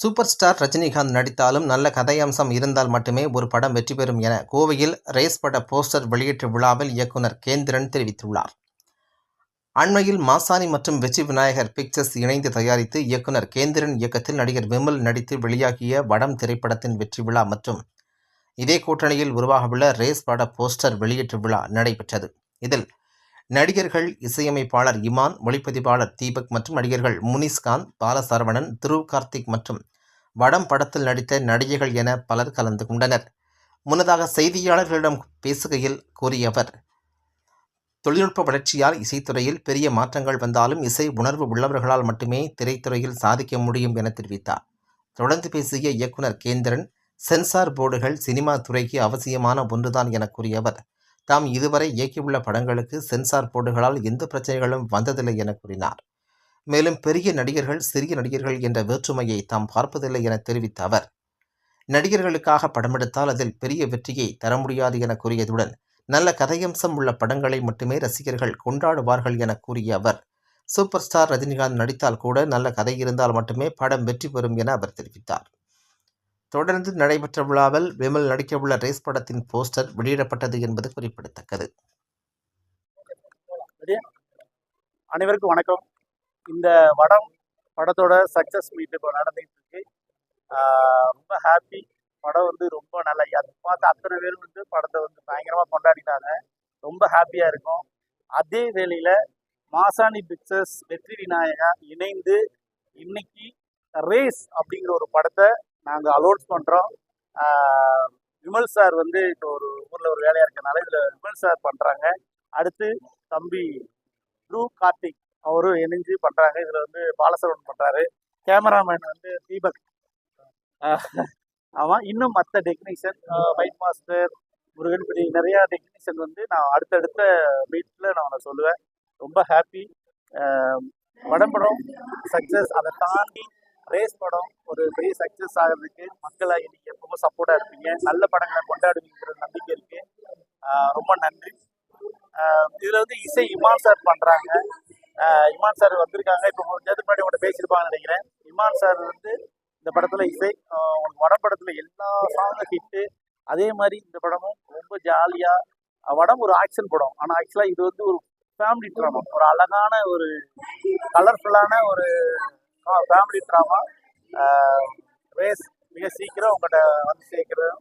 Super star Rajinikanth நடித்தாலும் நல்ல கதையம்சம் இருந்தால் மட்டுமே ஒரு படம் வெற்றி பெறும் என கோவையில் ரேஸ் பட போஸ்டர் வெளியீட்டு விழாவில் இயக்குனர் கேந்திரன் தெரிவித்துள்ளார். அண்மையில் மாசாணி மற்றும் வெற்றி விநாயகர் பிக்சர்ஸ் இணைந்து தயாரித்து இயக்குனர் கேந்திரன் இயக்கத்தில் நடிகர் விமல் நடித்து வெளியாகிய வடம் திரைப்படத்தின் வெற்றி விழா மற்றும் இதே கூட்டணியில் உருவாகவுள்ள ரேஸ் பட போஸ்டர் வெளியீட்டு விழா நடைபெற்றது. இதில் நடிகர்கள், இசையமைப்பாளர் இமான், ஒளிப்பதிவாளர் தீபக் மற்றும் நடிகர்கள் முனிஸ்காந்த், பாலசரவணன், துருவ் கார்த்திக் மற்றும் வடம் படத்தில் நடித்த நடிகைகள் என பலர் கலந்து கொண்டனர். முன்னதாக செய்தியாளர்களிடம் பேசுகையில் கூறிய அவர், தொழில்நுட்ப வளர்ச்சியால் இசைத்துறையில் பெரிய மாற்றங்கள் வந்தாலும் இசை உணர்வு உள்ளவர்களால் மட்டுமே திரைத்துறையில் சாதிக்க முடியும் என தெரிவித்தார். தொடர்ந்து பேசிய இயக்குனர் கேந்திரன், சென்சார் போர்டுகள் சினிமா துறைக்கு அவசியமான ஒன்றுதான் என கூறிய அவர், தாம் இதுவரை இயக்கியுள்ள படங்களுக்கு சென்சார் போர்டுகளால் எந்த பிரச்சனைகளும் வந்ததில்லை என கூறினார். மேலும் பெரிய நடிகர்கள், சிறிய நடிகர்கள் என்ற வேற்றுமையை தாம் பார்ப்பதில்லை என தெரிவித்த அவர், நடிகர்களுக்காக படமெடுத்தால் அதில் பெரிய வெற்றியை தர முடியாது என கூறியதுடன் நல்ல கதையம்சம் உள்ள படங்களை மட்டுமே ரசிகர்கள் கொண்டாடுவார்கள் என கூறிய அவர், சூப்பர் ஸ்டார் ரஜினிகாந்த் நடித்தால் கூட நல்ல கதை இருந்தால் மட்டுமே படம் வெற்றி பெறும் என அவர் தெரிவித்தார். தொடர்ந்து நடைபெற்ற விழாவில் விமல் நடிக்கவுள்ள ரேஸ் படத்தின் போஸ்டர் வெளியிடப்பட்டது என்பது குறிப்பிடத்தக்கது. அனைவருக்கும் வணக்கம். இந்த வடம் படத்தோட சக்சஸ் மீட் இப்போ நடந்துகிட்டு இருக்கு. ரொம்ப ஹாப்பி. படம் ரொம்ப நல்லா அது பார்த்து அத்தனை பேரும் படத்தை பயங்கரமாக கொண்டாடிட்டாங்க. ரொம்ப ஹாப்பியாக இருக்கும். அதே வேளையில் மாசாணி பிக்சர்ஸ், வெற்றி விநாயகா இணைந்து இன்னைக்கு ரேஸ் அப்படிங்கிற ஒரு படத்தை நாங்கள் அலோன்ஸ் பண்ணுறோம். விமல் சார் இப்போ ஒரு ஊரில் ஒரு வேலையாக இருக்கனால இதில் விமல் சார் பண்ணுறாங்க. அடுத்து தம்பி துருவ் கார்த்திக் அவரும் இணைஞ்சு பண்ணுறாங்க. இதில் பாலசரவன் பண்ணுறாரு. கேமராமேன் தீபக். ஆமாம், இன்னும் மற்ற டெக்னீஷியன், ஃபைட் மாஸ்டர், முருகன்படி, நிறையா டெக்னீஷியன் நான் அடுத்தடுத்த மீட்டில் நான் சொல்லுவேன். ரொம்ப ஹாப்பி. படம் சக்ஸஸ். அதை தாண்டி ரேஸ் படம் ஒரு பெரிய சக்ஸஸ் ஆகிறதுக்கு மக்களை இன்னைக்கு எப்பவும் சப்போர்ட்டாக இருப்பீங்க. நல்ல படங்களை கொண்டாடுவீங்கிற நம்பிக்கை இருக்கு. ரொம்ப நன்றி. இதில் இசை இமான் சார் பண்ணுறாங்க. இமான் சார் வந்திருக்காங்க. இப்போ முன்னாடி உங்கள்கிட்ட பேசியிருப்பாங்கன்னு நினைக்கிறேன். இமான் சார் இந்த படத்தில் இசை உங்களுக்கு வடம் படத்தில் எல்லா சாங்கும் ஹிட்டு. அதே மாதிரி இந்த படமும் ரொம்ப ஜாலியாக. வடம் ஒரு ஆக்ஷன் படம், ஆனால் ஆக்சுவலாக இது ஒரு ஃபேமிலி ட்ராமா, ஒரு அழகான ஒரு கலர்ஃபுல்லான ஒரு ஃபேமிலி ட்ராமா. ரேஸ் மிக சீக்கிரம் உங்கள்கிட்ட சேர்க்கிறோம்.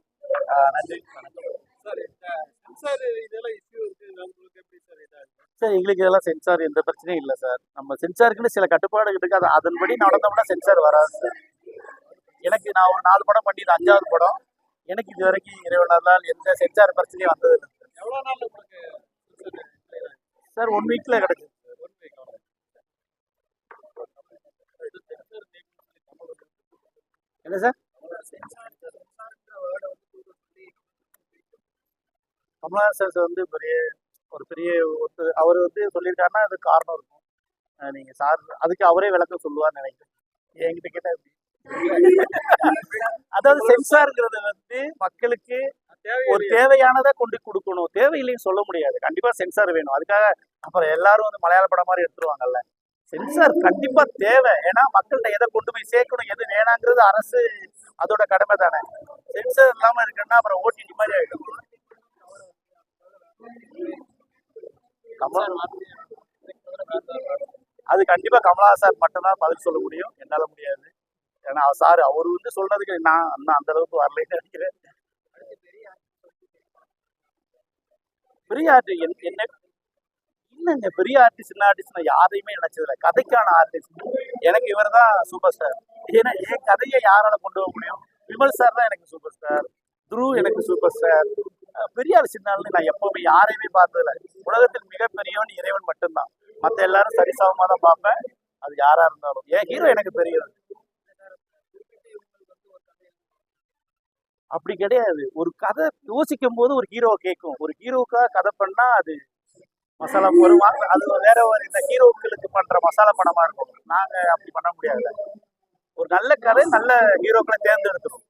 நன்றி. சார் எங்களுக்கு இதெல்லாம் சென்சார் எந்த பிரச்சனையும் இல்லை சார். நம்ம சென்சாருக்குன்னு சில கட்டுப்பாடுகள் இருக்குது. அது அதன்படி நடந்தோம்னா சென்சார் வராது சார். நான் ஒரு 4 படம் பண்ணி இது 5வது படம். எனக்கு இது வரைக்கும் இறைவனால் எந்த சென்சார் பிரச்சனையும் வந்தது இல்லை சார். எவ்வளோ நாள் உங்களுக்கு சார்? 1 வீக்கில் கிடைச்சிது சார். 1 வீக். என்ன சார்? கமலஹாசன் சார் பெரிய அவர் சொல்லியிருக்காருன்னா அது காரணம் இருக்கும். நீங்கள் சார் அதுக்கு அவரே விளக்கம் சொல்லுவார்னு நினைக்கிறேன். என்கிட்ட கேட்டால் அதாவது சென்சாருங்கிறது மக்களுக்கு ஒரு தேவையானதை கொண்டு கொடுக்கணும். தேவையில்லைன்னு சொல்ல முடியாது. கண்டிப்பா சென்சார் வேணும். அதுக்காக அப்புறம் எல்லாரும் மலையாள படம் மாதிரி எடுத்துருவாங்கல்ல. சென்சார் கண்டிப்பா தேவை. ஏன்னா மக்கள்கிட்ட எதை கொண்டு போய் சேர்க்கணும், எது வேணாங்கிறது அரசு அதோட கடமை தானே. சென்சார் இல்லாம இருக்குன்னா அப்புறம் ஓடிடி மாதிரி ஆயிடும். அது கண்டிப்பா கமலஹாசன் மட்டும்தான் பதில் சொல்ல முடியும். என்னால முடியாது. ஏன்னா சார் அவரு சொல்றதுக்கு நான் அந்த அளவுக்கு வரலைன்னு நினைக்கிறேன். பெரிய ஆர்டிஸ்ட் என்ன இல்லைங்க. பெரிய ஆர்டிஸ்ட், சின்ன ஆர்டிஸ்ட் நான் யாரையுமே நினைச்சதில்லை. கதைக்கான ஆர்டிஸ்ட் எனக்கு இவர் தான் சூப்பர் ஸ்டார். ஏன்னா என் கதையை யாரால கொண்டு போக முடியும்? விமல் சார் தான் எனக்கு சூப்பர் ஸ்டார். துருவ் எனக்கு சூப்பர் ஸ்டார். பெரிய ஆள் சின்ன ஆள்னு நான் எப்பவுமே யாரையுமே பார்த்ததில்லை. உலகத்தில் மிகப்பெரியவன் இறைவன் மட்டும்தான். மற்ற எல்லாரும் சரிசமமாக தான் பார்ப்பேன். அது யாரா இருந்தாலும். என் ஹீரோ எனக்கு பெரியவன். அப்படி கிடையாது. ஒரு கதை யோசிக்கும் போது ஒரு ஹீரோவை கேட்கும். ஒரு ஹீரோவுக்காக கதை பண்ணா அது மசாலா வருவாங்க. அது வேற ஒரு இந்த ஹீரோக்களுக்கு பண்ற மசாலா படமா இருக்கும். நாங்க அப்படி பண்ண முடியாது. ஒரு நல்ல கதை, நல்ல ஹீரோக்களை தேர்ந்தெடுக்கணும்.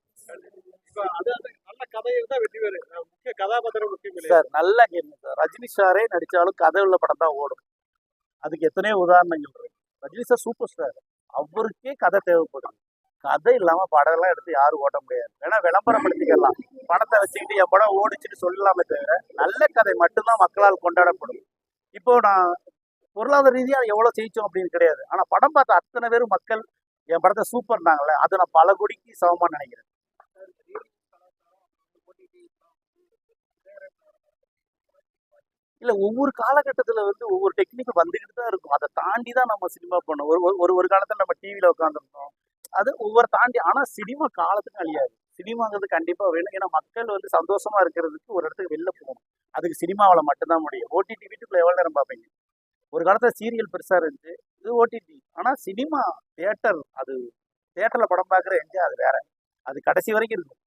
நல்ல கதையை தான் வெற்றி பெறும். முக்கிய கதாபாத்திரம் முக்கியம் சார். நல்ல கேள்வி சார். ரஜினி சாரே நடிச்சாலும் கதை உள்ள படம் தான் ஓடும். அதுக்கு எத்தனையோ உதாரணங்கள் இருக்கு. Rajini sir super star. அவருக்கே கதை தேவைப்படும். கதை இல்லாமல் படம்லாம் எடுத்து யாரும் ஓட்ட முடியாது. வேணா விளம்பரப்படுத்திக்கலாம், படத்தை வச்சுக்கிட்டு என் படம் ஓடிச்சுட்டு சொல்லலாமே தவிர நல்ல கதை மட்டும்தான் மக்களால் கொண்டாடப்படும். இப்போ நான் பொருளாதார ரீதியாக எவ்வளோ ஜெயிச்சோம் அப்படின்னு கிடையாது, ஆனால் படம் பார்த்த அத்தனை பேரும் மக்கள் என் படத்தை சூப்பர்னாங்களே, அதை நான் பல கோடிக்கு சமமாக நினைக்கிறேன். இல்லை, ஒவ்வொரு காலகட்டத்தில் வந்து ஒவ்வொரு டெக்னிக் வந்துக்கிட்டு தான் இருக்கும். அதை தாண்டி தான் நம்ம சினிமா பண்ணோம். ஒரு ஒரு ஒரு காலத்தில் நம்ம டிவியில் உட்காந்துருந்தோம், அது ஒவ்வொரு தாண்டி. ஆனால் சினிமா காலத்துக்கு அழியாது. சினிமாங்கிறது கண்டிப்பாக வேணும். ஏன்னா மக்கள் வந்து சந்தோஷமா இருக்கிறதுக்கு ஒரு இடத்துக்கு வெளில போகணும். அதுக்கு சினிமாவில் மட்டும்தான் முடியும். ஓடிடி வீட்டுக்குள்ள எவ்வளோ நேரம் பார்ப்பீங்க? ஒரு காலத்தில் சீரியல் பெருசாக இருந்துச்சு, இது ஓடிடி. ஆனால் சினிமா தியேட்டர், அது தியேட்டரில் படம் பார்க்குற என்ஜாய் அது வேற. அது கடைசி வரைக்கும் இருக்கும்.